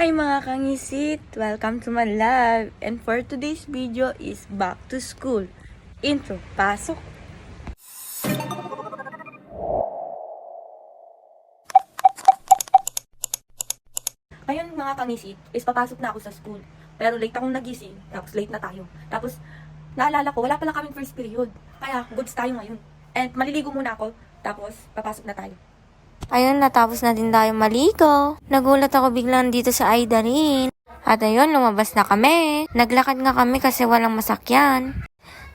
Hi mga kangisit! Welcome to my live! And for today's video is back to school. Intro, pasok! Ngayon mga kangisit, is papasok na ako sa school. Pero late akong nagising, tapos late na tayo. Tapos naalala ko, wala pala kaming first period. Kaya goods tayo ngayon. And maliligo muna ako, tapos papasok na tayo. Ayun, natapos na din tayo maligo. Nagulat ako biglang dito sa Aidarin. At ayun, lumabas na kami. Naglakad nga kami kasi walang masakyan.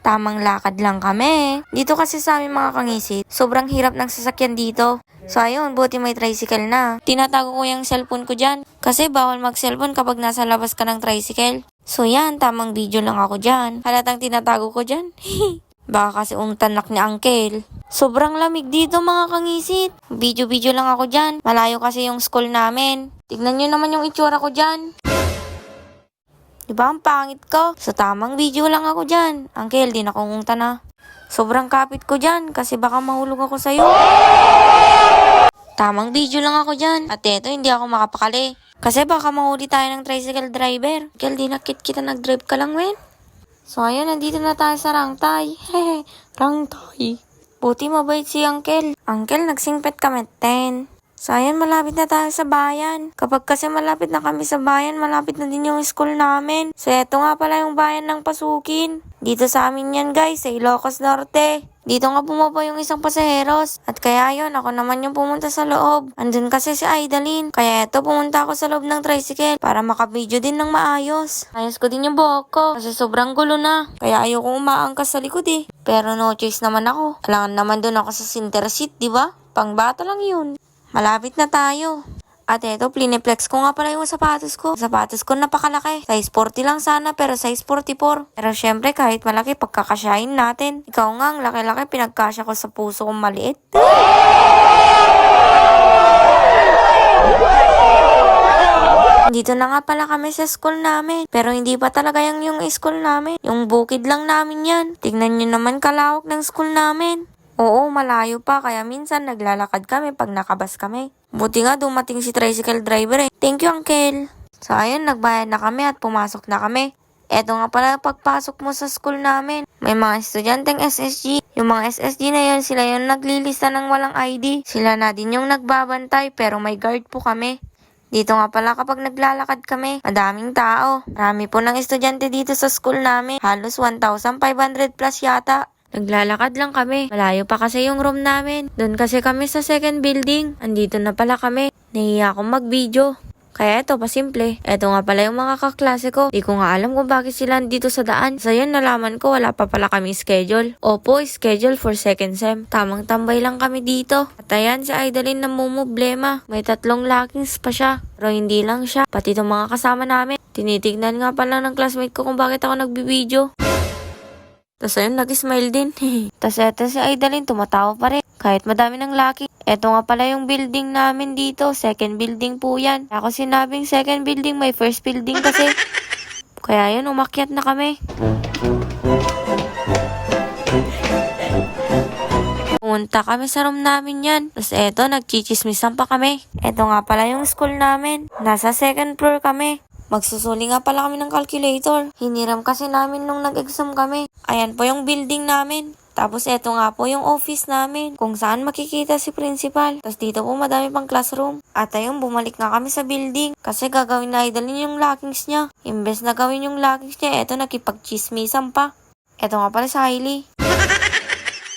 Tamang lakad lang kami. Dito kasi sa amin mga kangisit, sobrang hirap ng sasakyan dito. So ayun, buti may tricycle na. Tinatago ko yung cellphone ko dyan. Kasi bawal mag-cellphone kapag nasa labas ka ng tricycle. So yan, tamang video lang ako dyan. Halatang tinatago ko dyan. Baka kasi tanak ni Uncle. Sobrang lamig dito mga kangisit. Video-video lang ako dyan. Malayo kasi yung school namin. Tignan nyo naman yung itsura ko dyan. Diba ang pangit ko? So tamang video lang ako dyan. Uncle, di na kumunta na. Sobrang kapit ko dyan kasi baka mahulog ako sa'yo. Tamang video lang ako dyan. At eto, hindi ako makapakali. Kasi baka mahuli tayo ng tricycle driver. Uncle, di na kita nag-drive ka lang, men. So ayun, nandito na tayo sa Rangtay. Hehe, Rangtay. Buti mabait si Uncle. Uncle, nagsingpet kami 10. So ayun, malapit na tayo sa bayan. Kapag kasi malapit na kami sa bayan, malapit na din yung school namin. So eto nga pala yung bayan ng Pasukin. Dito sa amin yan guys, sa Ilocos Norte. Dito nga bumaba yung isang pasaheros. At kaya yun, ako naman yung pumunta sa loob. Andun kasi si Aidalin. Kaya eto, pumunta ako sa loob ng tricycle para makabidyo din ng maayos. Ayos ko din yung buhok ko kasi sobrang gulo na. Kaya ayokong umaangkas sa likod eh. Pero no choice naman ako. Kailangan naman dun ako sa center seat, diba? Pangbata lang yun. Malapit na tayo. At eto, plineplex ko nga pala yung sapatos ko. Sapatos ko napakalaki. Size 40 lang sana pero size 44. Pero syempre kahit malaki pagkakasyahin natin. Ikaw nga ang laki-laki pinagkasya ko sa puso kong maliit. Dito na nga pala kami sa school namin. Pero hindi pa talaga yung school namin. Yung bukid lang namin yan. Tignan nyo naman kalawak ng school namin. Oo, malayo pa kaya minsan naglalakad kami pag nakabas kami. Buti nga dumating si tricycle driver eh. Thank you, Uncle. So ayun, nagbayad na kami at pumasok na kami. Eto nga pala pagpasok mo sa school namin. May mga estudyanteng SSG. Yung mga SSG na yun, sila yung naglilista ng walang ID. Sila na din yung nagbabantay pero may guard po kami. Dito nga pala kapag naglalakad kami, madaming tao. Marami po ng estudyante dito sa school namin. Halos 1,500 plus yata. Naglalakad lang kami. Malayo pa kasi yung room namin. Doon kasi kami sa second building. Andito na pala kami. Nahiya akong mag-video. Kaya eto, pasimple. Eto nga pala yung mga kaklase ko. Di ko nga alam kung bakit sila dito sa daan. Sa yun, nalaman ko wala pa pala kami schedule. Opo, schedule for second sem. Tamang tambay lang kami dito. At ayan, si Aidalin na mumublema. May 3 lakings pa siya. Pero hindi lang siya. Pati itong mga kasama namin. Tinitignan nga pala ng classmate ko kung bakit ako nagbibideo. Tapos ayun, nag-smile din. Tapos eto si Aidalin, tumatawa pa rin. Kahit madami ng laki. Eto nga pala yung building namin dito. Second building po yan. Ako sinabing second building, may first building kasi. Kaya yun, umakyat na kami. Pumunta kami sa room namin yan. Tapos eto, nagchichismisan pa kami. Eto nga pala yung school namin. Nasa second floor kami. Magsusuli nga pala kami ng calculator. Hiniram kasi namin nung nag-exam kami. Ayan po yung building namin. Tapos eto nga po yung office namin. Kung saan makikita si principal. Tapos dito po madami pang classroom. At ayun, bumalik nga kami sa building. Kasi gagawin na Aidalin yung lockings niya. Imbes na gawin yung lockings niya, eto nakipag-chismisan pa. Eto nga pala si Hailey.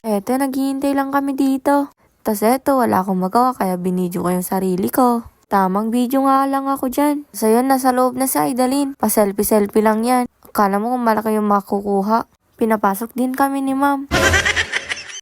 Eto, naghihintay lang kami dito. Tapos eto, wala akong magawa kaya binidyo ko yung sarili ko. Tamang video nga lang ako dyan. So yun, nasa loob na si Aidalin. Pa-selfie-selfie lang yan. Akala mo kung malaki yung makukuha. Pinapasok din kami ni ma'am.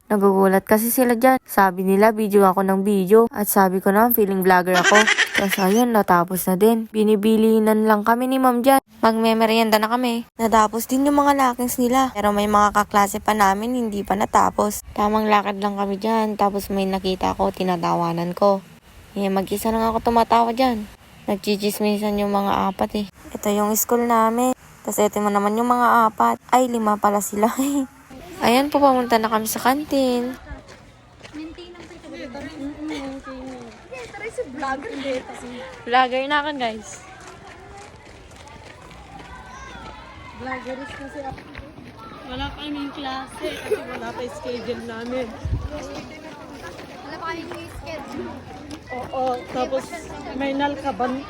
Nagugulat kasi sila dyan. Sabi nila, video ako ng video. At sabi ko na, feeling vlogger ako. Tapos ayun, natapos na din. Binibilinan lang kami ni ma'am dyan. Magme-merienda na kami. Natapos din yung mga lakings nila. Pero may mga kaklase pa namin, hindi pa natapos. Tamang lakad lang kami dyan. Tapos may nakita ko, tinatawanan ko. Mag-isa lang ako tumatawa dyan. Nagchichismisan yung mga apat eh. Ito yung school namin. Tapos ito mo naman yung mga apat. Ay, 5 pala sila. Ayan po, pamunta na kami sa kantin. Vlogger na ako guys. Vloggerist kasi ako. Wala pa kaming klase kasi wala pa yung schedule namin. Wala pa kayong schedule. Oo, tapos may nalkaban.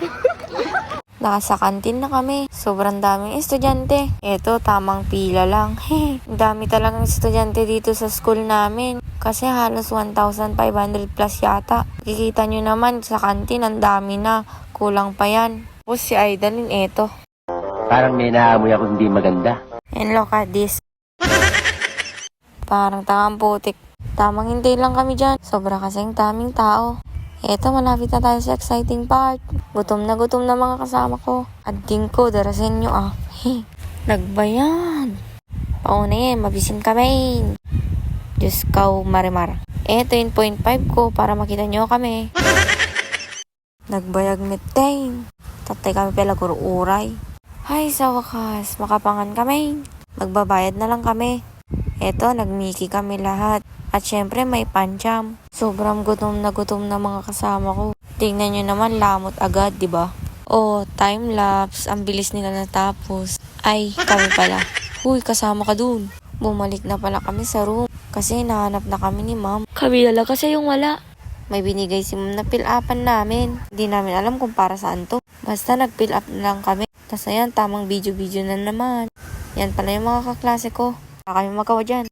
Nasa kantin na kami. Sobrang daming estudyante. Eto, tamang pila lang. Ang dami talagang estudyante dito sa school namin. Kasi halos 1,500 plus yata. Kikita nyo naman sa kantin, ang dami na. Kulang pa yan. Tapos si Idalin, eto. Parang may naamoy ako hindi maganda. And look at this. Parang tangang putik. Tamang hintay lang kami dyan. Sobra kasing daming tao. Eto, malapit na tayo sa exciting part. Gutom na mga kasama ko. Ading ko, darasin nyo ah. Nagbayan. Pauna mabisin kami. Diyos kaw, marimar. Eto yung 0.5 ko para makita nyo kami. Nagbayag metain. Tatay kami pala uray. Hay, sa wakas, makapangan kami. Magbabayad na lang kami. Eto, nagmiki kami lahat. At syempre may pancham. Sobrang gutom na mga kasama ko. Tingnan nyo naman, lamot agad, di ba? Oh, time lapse. Ang bilis nila natapos. Ay, kami pala. Huy, kasama ka dun. Bumalik na pala kami sa room. Kasi nahanap na kami ni ma'am. Kami dala kasi yung wala. May binigay si ma'am na fill-upan namin. Hindi namin alam kung para saan to. Basta nag-fill up na lang kami. Tapos ayan, tamang video-video na naman. Yan pala yung mga kaklase ko. Baka kami magawa dyan.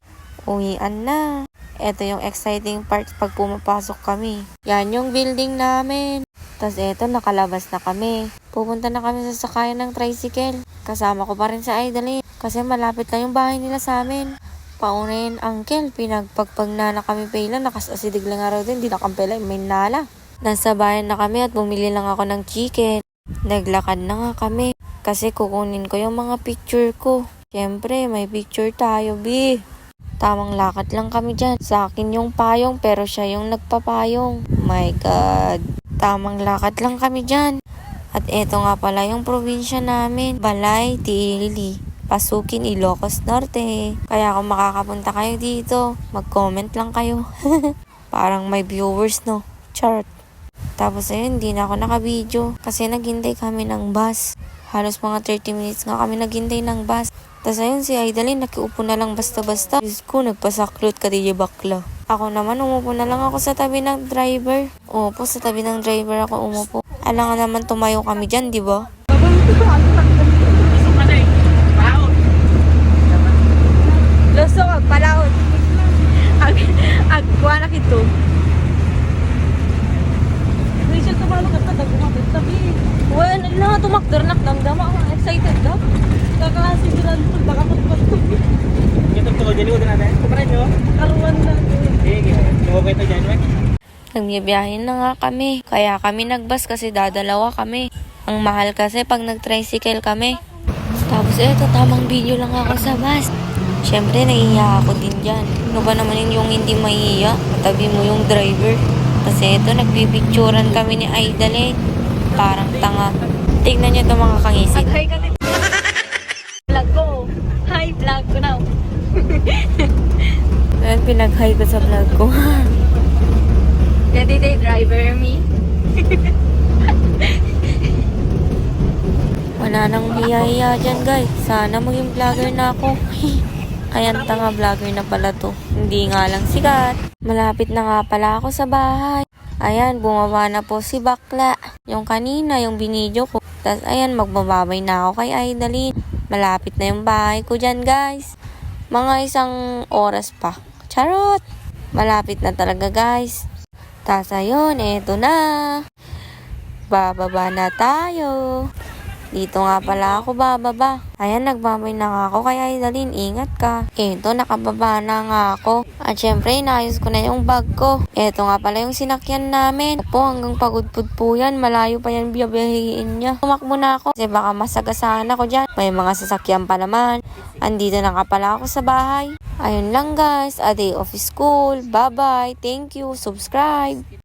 Uwian na. Ito yung exciting part pag pumapasok kami. Yan yung building namin. Tapos eto, nakalabas na kami. Pupunta na kami sa sakayan ng tricycle. Kasama ko pa rin sa Idalin. Kasi malapit lang yung bahay nila sa amin. Paunayin, uncle, pinagpagpag na kami pala. Nakasasidig lang araw din, di nakampela, may nala. Nasa bayan na kami at bumili lang ako ng chicken. Naglakad na nga kami. Kasi kukunin ko yung mga picture ko. Siyempre, may picture tayo, bi. Tamang lakad lang kami dyan. Sa akin yung payong pero siya yung nagpapayong. My God. Tamang lakad lang kami dyan. At eto nga pala yung probinsya namin. Balay, Tili. Pasukin, Ilocos Norte. Kaya kung makakapunta kayo dito, mag-comment lang kayo. Parang may viewers, no? Chart. Tapos ayun, hindi na ako nakabidyo. Kasi naghintay kami ng bus. Halos mga 30 minutes nga kami naghintay ng bus. Tapos ayun, si Idalin, nakiupo na lang basta-basta. Diyos ko, nagpasaklot ka di bakla. Ako naman, umupo na lang ako sa tabi ng driver. Opo, sa tabi ng driver ako umupo. Alangan naman tumayo kami dyan, di ba? Loso, palaot. Agkuha na kito. Rachel, tumalo ka na, gumapit tabi. Well, na tumakder na damdama ako. Excited ka? Kakasigilan po, baka magpatog. Ito po, dyan ko natin. Kumaran nyo? Karuan na. Sige, lumabay ito dyan, wek. Nagbibiyahin na nga kami. Kaya kami nagbus kasi dadalawa kami. Ang mahal kasi pag nag-tricycle kami. Tapos eto, tamang video lang ako sa bus. Siyempre, naiiya ako din dyan. Ano ba naman yung hindi maiiya? Katabi mo yung driver. Kasi eto, nagbibicturan kami ni Idalin. Parang tanga. Tignan nyo ito mga kangisit. Hi ka din. Vlog ko. Hi, vlog ko now. Ngayon, pinag-hi ko sa vlog ko. Ready day driver me. Wala nang hiya-hiya dyan, guys. Sana maging vlogger na ako. Ayan, tanga vlogger na pala to. Hindi nga lang sikat. Malapit na nga pala ako sa bahay. Ayan, bumaba na po si Bakla. Yung kanina, yung binidyo ko. Tapos, ayan, magbababay na ako kay Idalin. Malapit na yung bahay ko dyan, guys. Mga isang oras pa. Charot! Malapit na talaga, guys. Tapos, ayun, eto na. Bababa na tayo. Dito nga pala ako bababa. Ayan, nagbabay na nga ako kay Idalin. Ingat ka. Eto, nakababa na nga ako. At syempre, inayos ko na yung bag ko. Eto nga pala yung sinakyan namin. Opo, hanggang pagudpud po yan. Malayo pa yan biyabihin niya. Tumakbo na ako. Kasi baka masagasaan ako dyan. May mga sasakyan pa naman. Andito na nga pala ako sa bahay. Ayun lang guys. A day of school. Bye-bye. Thank you. Subscribe.